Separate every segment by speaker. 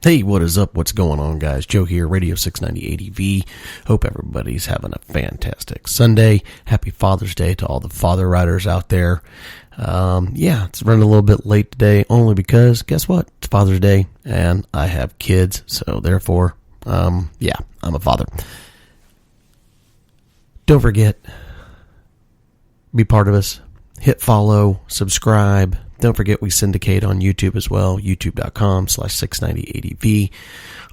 Speaker 1: Hey, what is up? What's going on, guys? Joe here, Radio 690 ADV. Hope everybody's having a fantastic Sunday. Happy Father's Day to all the father riders out there. It's running a little bit late today, only because, guess what? It's Father's Day, and I have kids, so therefore, I'm a father. Don't forget, be part of us. Hit follow, subscribe. Don't forget we syndicate on YouTube as well, youtube.com/690ADV.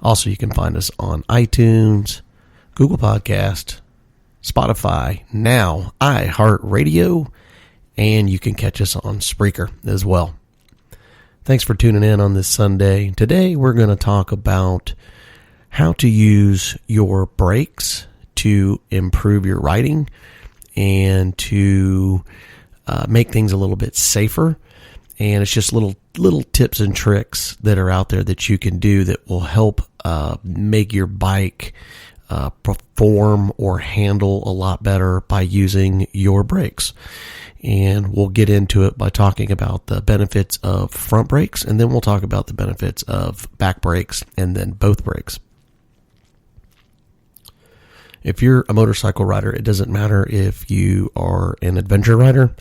Speaker 1: Also, you can find us on iTunes, Google Podcast, Spotify, now IHeart Radio, and you can catch us on Spreaker as well. Thanks for tuning in on this Sunday. Today, we're going to talk about how to use your brakes to improve your riding and to make things a little bit safer. And it's just little tips and tricks that are out there that you can do that will help make your bike perform or handle a lot better by using your brakes. And we'll get into it by talking about the benefits of front brakes, and then we'll talk about the benefits of back brakes and then both brakes. If you're a motorcycle rider, it doesn't matter if you are an adventure rider,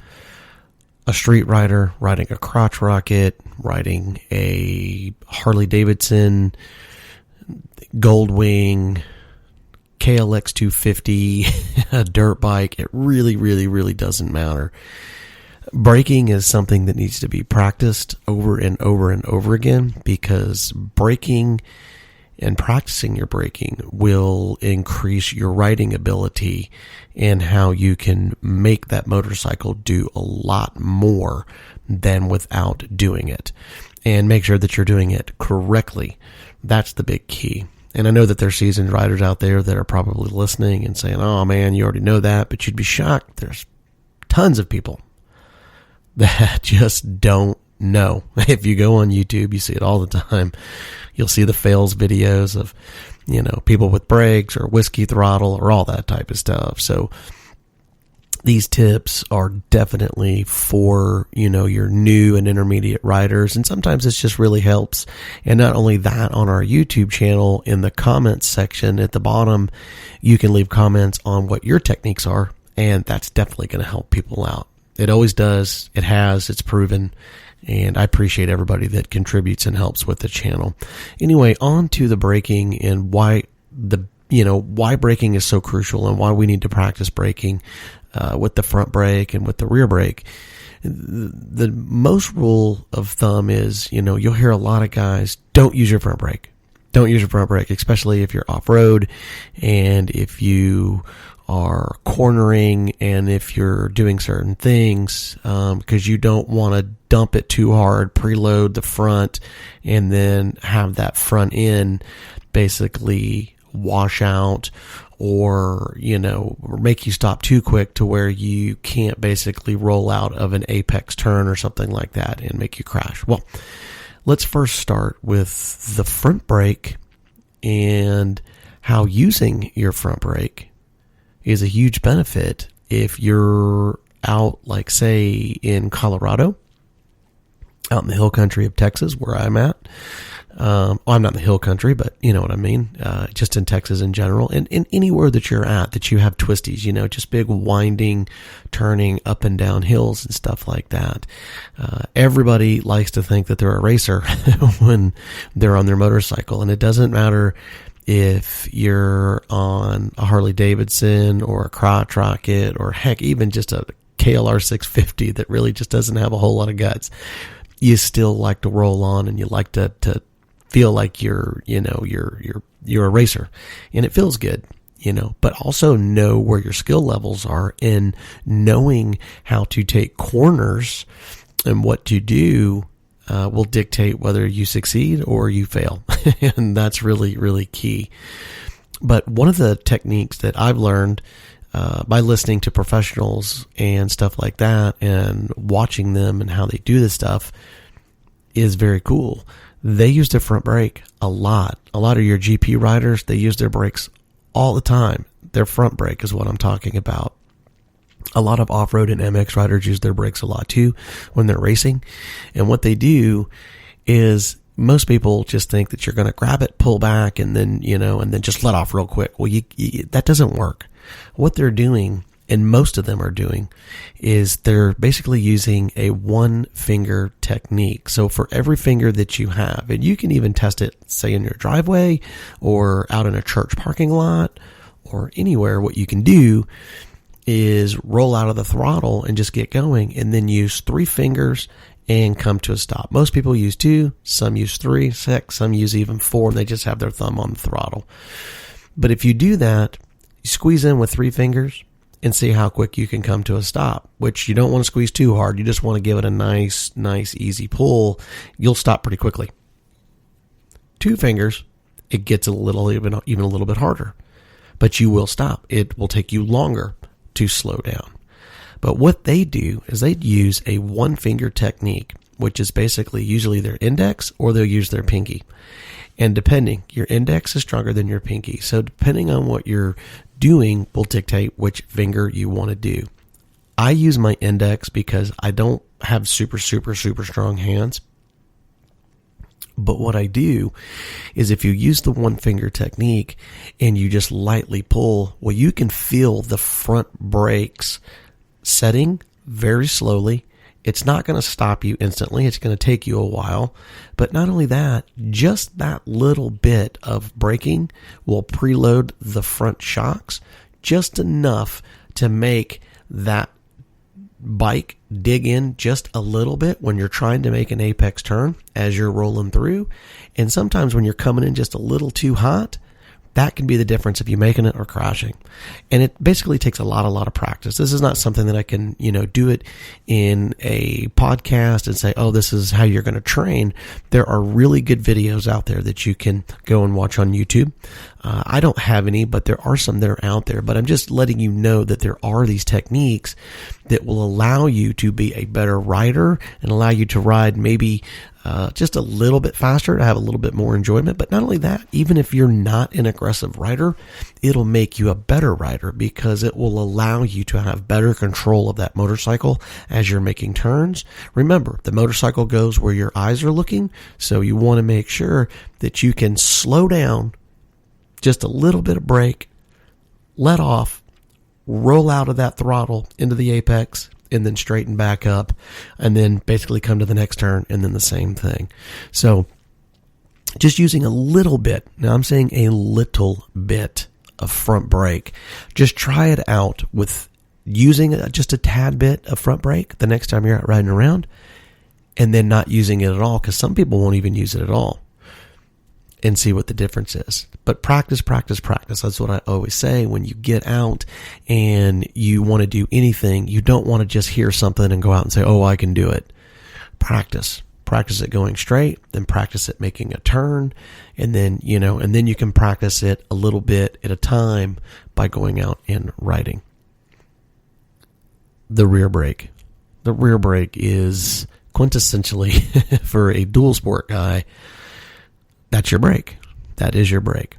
Speaker 1: a street rider, riding a crotch rocket, riding a Harley Davidson, Goldwing, KLX 250, a dirt bike. It really doesn't matter. Braking is something that needs to be practiced over and over and over again, because braking and practicing your braking will increase your riding ability and how you can make that motorcycle do a lot more than without doing it. And make sure that you're doing it correctly. That's the big key. And I know that there's seasoned riders out there that are probably listening and saying, oh man, you already know that, but you'd be shocked. There's tons of people that just don't know. If you go on YouTube, you see it all the time. You'll see the fails videos of, people with brakes or whiskey throttle or all that type of stuff. So these tips are definitely for, your new and intermediate riders. And sometimes this just really helps. And not only that, on our YouTube channel, in the comments section at the bottom, you can leave comments on what your techniques are. And that's definitely going to help people out. It always does. It has. It's proven. And I appreciate everybody that contributes and helps with the channel. Anyway, on to the braking and why braking is so crucial and why we need to practice braking with the front brake and with the rear brake. The most rule of thumb is, you'll hear a lot of guys, don't use your front brake. Don't use your front brake, especially if you're off-road and if you are cornering and if you're doing certain things, because you don't want to dump it too hard, preload the front, and then have that front end basically wash out or make you stop too quick to where you can't basically roll out of an apex turn or something like that and make you crash. Well, let's first start with the front brake and how using your front brake is a huge benefit if you're out, like say in Colorado, out in the hill country of Texas where I'm at. I'm not in the hill country, but you know what I mean. Just in Texas in general, and anywhere that you're at, that you have twisties, just big winding, turning up and down hills and stuff like that. Everybody likes to think that they're a racer when they're on their motorcycle, and it doesn't matter if you're on a Harley Davidson or a crotch rocket or heck, even just a KLR 650 that really just doesn't have a whole lot of guts. You still like to roll on and you like to feel like you're a racer, and it feels good, but also know where your skill levels are in knowing how to take corners, and what to do will dictate whether you succeed or you fail. And that's really, really key. But one of the techniques that I've learned by listening to professionals and stuff like that and watching them and how they do this stuff is very cool. They use their front brake a lot. A lot of your GP riders, they use their brakes all the time. Their front brake is what I'm talking about. A lot of off-road and MX riders use their brakes a lot too when they're racing. And what they do is most people just think that you're going to grab it, pull back, and then, and then just let off real quick. Well, that doesn't work. What they're doing, and most of them are doing, is they're basically using a one finger technique. So for every finger that you have, and you can even test it, say in your driveway or out in a church parking lot or anywhere, what you can do is roll out of the throttle and just get going, and then use 3 fingers and come to a stop. Most people use 2, some use 3, some use even 4, and they just have their thumb on the throttle. But if you do that, you squeeze in with 3 fingers and see how quick you can come to a stop, which you don't want to squeeze too hard. You just want to give it a nice, easy pull. You'll stop pretty quickly. 2 fingers, it gets even a little bit harder, but you will stop. It will take you longer to slow down. But what they do is they use a one finger technique, which is basically usually their index, or they'll use their pinky. And your index is stronger than your pinky. So depending on what you're doing will dictate which finger you want to do. I use my index because I don't have super strong hands. But what I do is if you use the one finger technique and you just lightly pull, well, you can feel the front brakes setting very slowly. It's not going to stop you instantly. It's going to take you a while. But not only that, just that little bit of braking will preload the front shocks just enough to make that bike dig in just a little bit when you're trying to make an apex turn as you're rolling through. And sometimes when you're coming in just a little too hot, that can be the difference if you're making it or crashing. And it basically takes a lot of practice. This is not something that I can, do it in a podcast and say, oh, this is how you're going to train. There are really good videos out there that you can go and watch on YouTube. I don't have any, but there are some that are out there. But I'm just letting you know that there are these techniques that will allow you to be a better rider and allow you to ride maybe just a little bit faster, to have a little bit more enjoyment. But not only that, even if you're not an aggressive rider, it'll make you a better rider because it will allow you to have better control of that motorcycle as you're making turns. Remember, the motorcycle goes where your eyes are looking, so you want to make sure that you can slow down, just a little bit of brake, let off, roll out of that throttle into the apex, and then straighten back up, and then basically come to the next turn, and then the same thing. So just using a little bit, now I'm saying a little bit of front brake. Just try it out with using just a tad bit of front brake the next time you're out riding around, and then not using it at all, because some people won't even use it at all, and see what the difference is. But practice. That's what I always say. When you get out and you want to do anything, you don't want to just hear something and go out and say, oh, I can do it. Practice it going straight, then practice it making a turn, and then, and then you can practice it a little bit at a time by going out and riding. The rear brake. The rear brake is quintessentially for a dual sport guy. That's your brake. That is your brake.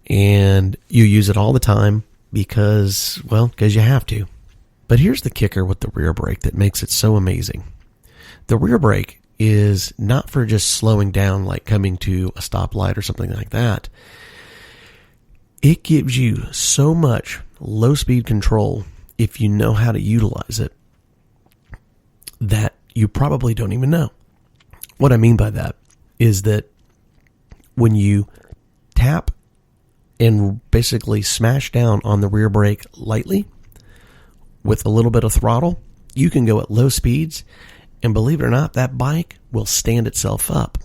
Speaker 1: And you use it all the time because you have to. But here's the kicker with the rear brake that makes it so amazing. The rear brake is not for just slowing down, like coming to a stoplight or something like that. It gives you so much low speed control if you know how to utilize it that you probably don't even know. What I mean by that is that when you tap and basically smash down on the rear brake lightly with a little bit of throttle, you can go at low speeds, and believe it or not, that bike will stand itself up.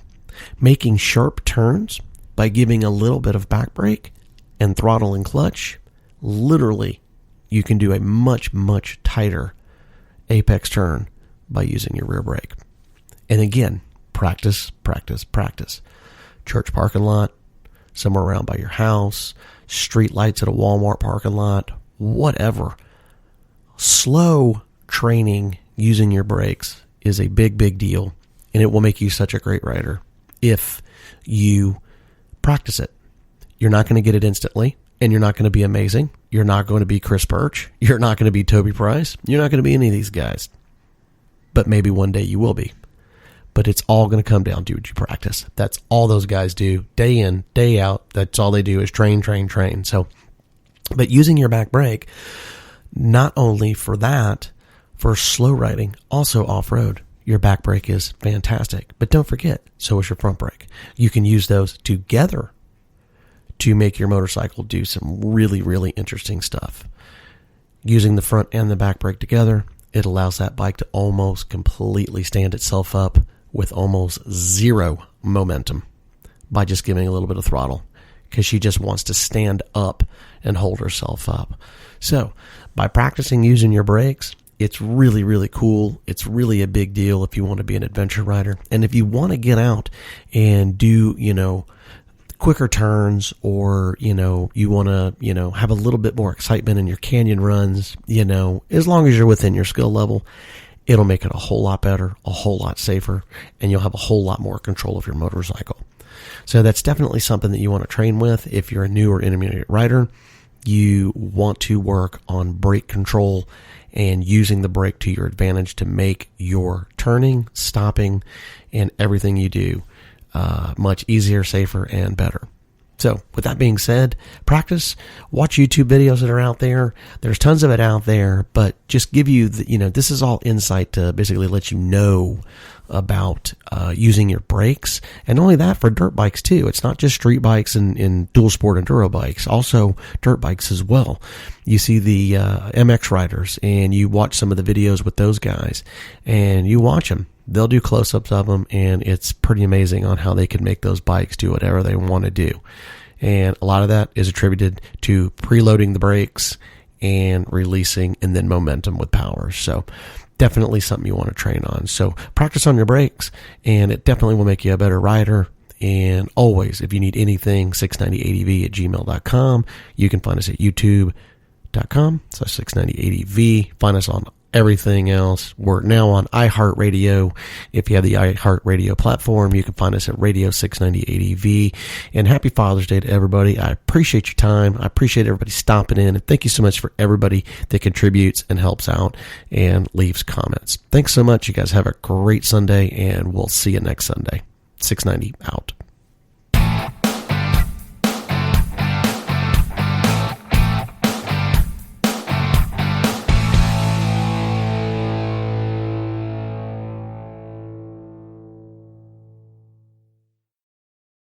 Speaker 1: Making sharp turns by giving a little bit of back brake and throttle and clutch, literally you can do a much tighter apex turn by using your rear brake. And again, practice. Church parking lot, somewhere around by your house, street lights at a Walmart parking lot, whatever. Slow training using your brakes is a big deal, and it will make you such a great rider if you practice it. You're not going to get it instantly, and you're not going to be amazing. You're not going to be Chris Birch. You're not going to be Toby Price. You're not going to be any of these guys. But maybe one day you will be. but it's all going to come down to what you practice. That's all those guys do day in, day out. That's all they do is train. So, but using your back brake, not only for that, for slow riding, also off-road, your back brake is fantastic. But don't forget, so is your front brake. You can use those together to make your motorcycle do some really, really interesting stuff. Using the front and the back brake together, it allows that bike to almost completely stand itself up with almost zero momentum by just giving a little bit of throttle, because she just wants to stand up and hold herself up. So by practicing using your brakes, it's really, really cool. It's really a big deal if you want to be an adventure rider. And if you want to get out and do, quicker turns, or, you want to, have a little bit more excitement in your canyon runs, as long as you're within your skill level, it'll make it a whole lot better, a whole lot safer, and you'll have a whole lot more control of your motorcycle. So that's definitely something that you want to train with. If you're a new or intermediate rider, you want to work on brake control and using the brake to your advantage to make your turning, stopping, and everything you do much easier, safer, and better. So with that being said, practice, watch YouTube videos that are out there. There's tons of it out there, but just give you this is all insight to basically let you know about using your brakes. And only that, for dirt bikes too. It's not just street bikes and dual sport enduro bikes, also dirt bikes as well. You see the MX riders and you watch some of the videos with those guys, and you watch them. They'll do close-ups of them, and it's pretty amazing on how they can make those bikes do whatever they want to do. And a lot of that is attributed to preloading the brakes and releasing, and then momentum with power. So definitely something you want to train on. So practice on your brakes, and it definitely will make you a better rider. And always, if you need anything, 690adv@gmail.com. You can find us at youtube.com/690adv. Find us on everything else. We're now on iHeart Radio. If you have the iHeart Radio platform, you can find us at Radio 690ADV. And happy Father's Day to everybody. I appreciate your time. I appreciate everybody stopping in. And thank you so much for everybody that contributes and helps out and leaves comments. Thanks so much. You guys have a great Sunday, and we'll see you next Sunday. 690 out.